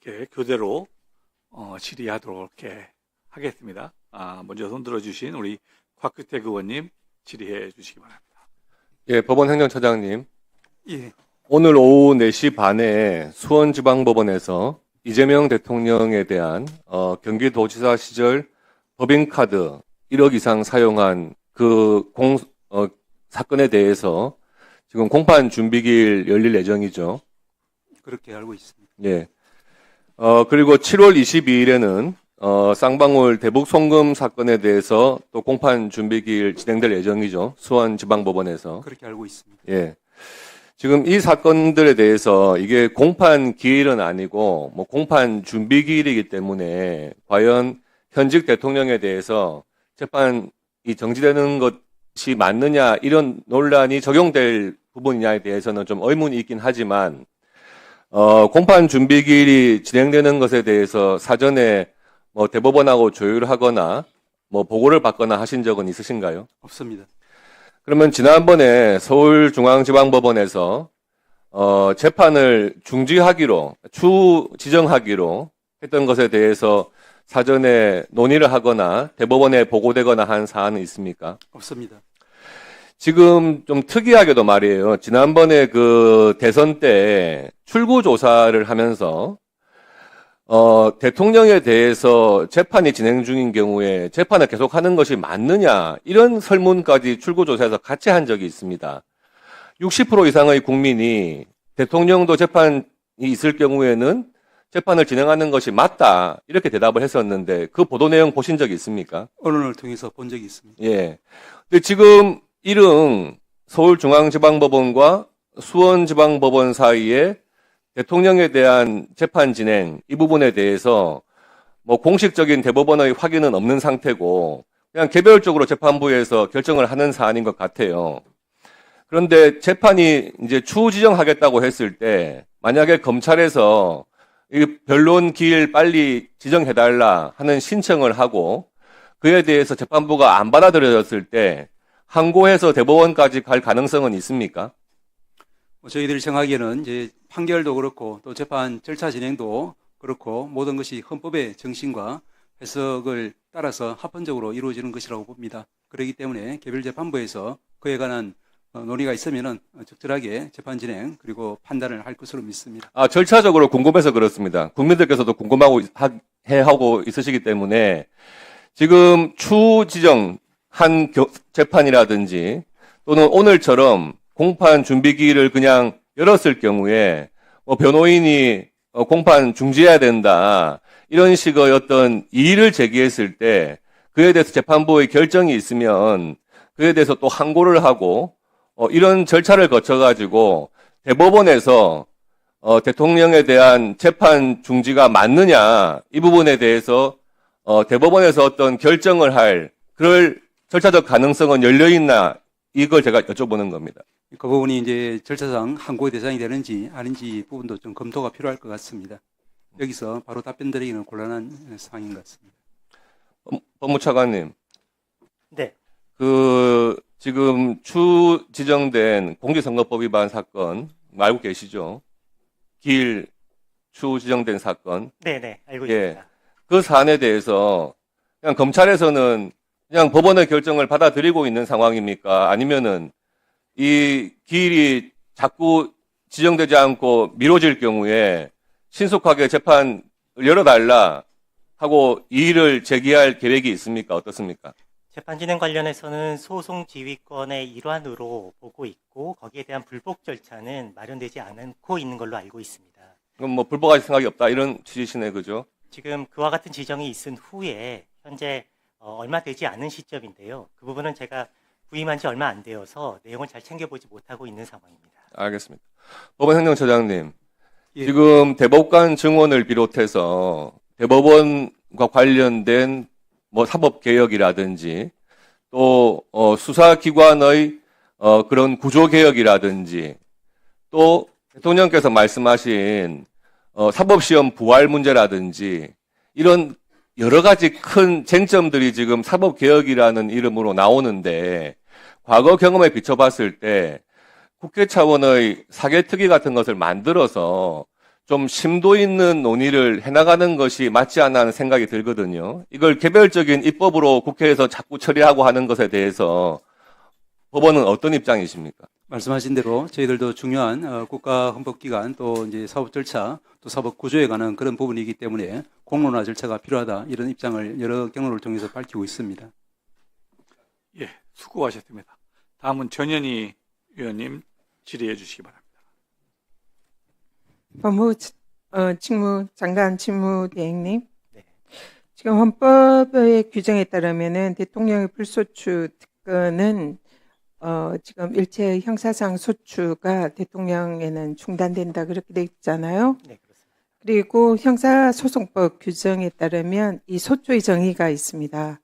이렇게 교대로 질의하도록 이렇게 하겠습니다. 먼저 손 들어주신 우리 곽규택 의원님 질의해 주시기 바랍니다. 예, 법원 행정처장님. 예. 오늘 오후 4시 반에 수원지방법원에서 이재명 대통령에 대한 경기도지사 시절 법인카드 1억 이상 사용한 그 사건에 대해서 지금 공판 준비기일 열릴 예정이죠. 그렇게 알고 있습니다. 예. 그리고 7월 22일에는 쌍방울 대북 송금 사건에 대해서 또 공판 준비기일 진행될 예정이죠. 수원지방법원에서. 그렇게 알고 있습니다. 예. 지금 이 사건들에 대해서 이게 공판 기일은 아니고 뭐 공판 준비 기일이기 때문에 과연 현직 대통령에 대해서 재판이 정지되는 것이 맞느냐 이런 논란이 적용될 부분이냐에 대해서는 좀 의문이 있긴 하지만 공판 준비 기일이 진행되는 것에 대해서 사전에 뭐 대법원하고 조율하거나 뭐 보고를 받거나 하신 적은 있으신가요? 없습니다. 그러면 지난번에 서울중앙지방법원에서 재판을 중지하기로 지정하기로 했던 것에 대해서 사전에 논의를 하거나 대법원에 보고되거나 한 사안은 있습니까? 없습니다. 지금 좀 특이하게도 말이에요. 지난번에 그 대선 때 출구조사를 하면서 대통령에 대해서 재판이 진행 중인 경우에 재판을 계속하는 것이 맞느냐 이런 설문까지 출구조사에서 같이 한 적이 있습니다. 60% 이상의 국민이 대통령도 재판이 있을 경우에는 재판을 진행하는 것이 맞다 이렇게 대답을 했었는데 그 보도 내용 보신 적이 있습니까? 언론을 통해서 본 적이 있습니다. 예. 근데 지금 이릉 서울중앙지방법원과 수원지방법원 사이에 대통령에 대한 재판 진행 이 부분에 대해서 뭐 공식적인 대법원의 확인은 없는 상태고 그냥 개별적으로 재판부에서 결정을 하는 사안인 것 같아요. 그런데 재판이 이제 추후 지정하겠다고 했을 때 만약에 검찰에서 이 변론 기일 빨리 지정해달라 하는 신청을 하고 그에 대해서 재판부가 안 받아들여졌을 때 항고해서 대법원까지 갈 가능성은 있습니까? 저희들이 생각하기에는 이제 판결도 그렇고 또 재판 절차 진행도 그렇고 모든 것이 헌법의 정신과 해석을 따라서 합헌적으로 이루어지는 것이라고 봅니다. 그렇기 때문에 개별 재판부에서 그에 관한 논의가 있으면은 적절하게 재판 진행 그리고 판단을 할 것으로 믿습니다. 절차적으로 궁금해서 그렇습니다. 국민들께서도 궁금하고 있으시기 때문에 지금 추후 지정한 재판이라든지 또는 오늘처럼 공판 준비기일을 그냥 열었을 경우에 변호인이 공판 중지해야 된다 이런 식의 어떤 이의를 제기했을 때 그에 대해서 재판부의 결정이 있으면 그에 대해서 또 항고를 하고 이런 절차를 거쳐가지고 대법원에서 대통령에 대한 재판 중지가 맞느냐 이 부분에 대해서 대법원에서 어떤 결정을 할 그럴 절차적 가능성은 열려있나 이걸 제가 여쭤보는 겁니다. 그 부분이 이제 절차상 항고의 대상이 되는지 아닌지 부분도 좀 검토가 필요할 것 같습니다. 여기서 바로 답변 드리기는 곤란한 상황인 것 같습니다. 법무차관님. 네. 지금 추 지정된 공직선거법 위반 사건 알고 계시죠? 기일 추 지정된 사건. 네네, 알고 예. 있습니다. 그 사안에 대해서 그냥 검찰에서는 그냥 법원의 결정을 받아들이고 있는 상황입니까? 아니면은 이 기일이 자꾸 지정되지 않고 미뤄질 경우에 신속하게 재판을 열어달라 하고 이의를 제기할 계획이 있습니까? 어떻습니까? 재판 진행 관련해서는 소송 지휘권의 일환으로 보고 있고 거기에 대한 불복 절차는 마련되지 않고 있는 걸로 알고 있습니다. 그럼 뭐 불복할 생각이 없다 이런 취지시네, 그죠? 지금 그와 같은 지정이 있은 후에 현재 얼마 되지 않은 시점인데요. 그 부분은 제가 부임한 지 얼마 안 되어서 내용을 잘 챙겨보지 못하고 있는 상황입니다. 알겠습니다. 법원 행정처장님, 예. 지금 대법관 증원을 비롯해서 대법원과 관련된 뭐 사법개혁이라든지 또 수사기관의 그런 구조개혁이라든지 또 대통령께서 말씀하신 사법시험 부활 문제라든지 이런 여러 가지 큰 쟁점들이 지금 사법개혁이라는 이름으로 나오는데 과거 경험에 비춰봤을 때 국회 차원의 사개특위 같은 것을 만들어서 좀 심도 있는 논의를 해나가는 것이 맞지 않나 하는 생각이 들거든요. 이걸 개별적인 입법으로 국회에서 자꾸 처리하고 하는 것에 대해서 법원은 어떤 입장이십니까? 말씀하신 대로 저희들도 중요한 국가헌법기관 또 이제 사법 절차 또 사법 구조에 관한 그런 부분이기 때문에 공론화 절차가 필요하다 이런 입장을 여러 경로를 통해서 밝히고 있습니다. 예, 수고하셨습니다. 다음은 전현희 의원님 질의해 주시기 바랍니다. 장관 직무대행님. 네. 지금 헌법의 규정에 따르면은 대통령의 불소추 특권은 지금 일체 형사상 소추가 대통령에는 중단된다 그렇게 돼 있잖아요. 네, 그렇습니다. 그리고 형사소송법 규정에 따르면 이 소추의 정의가 있습니다.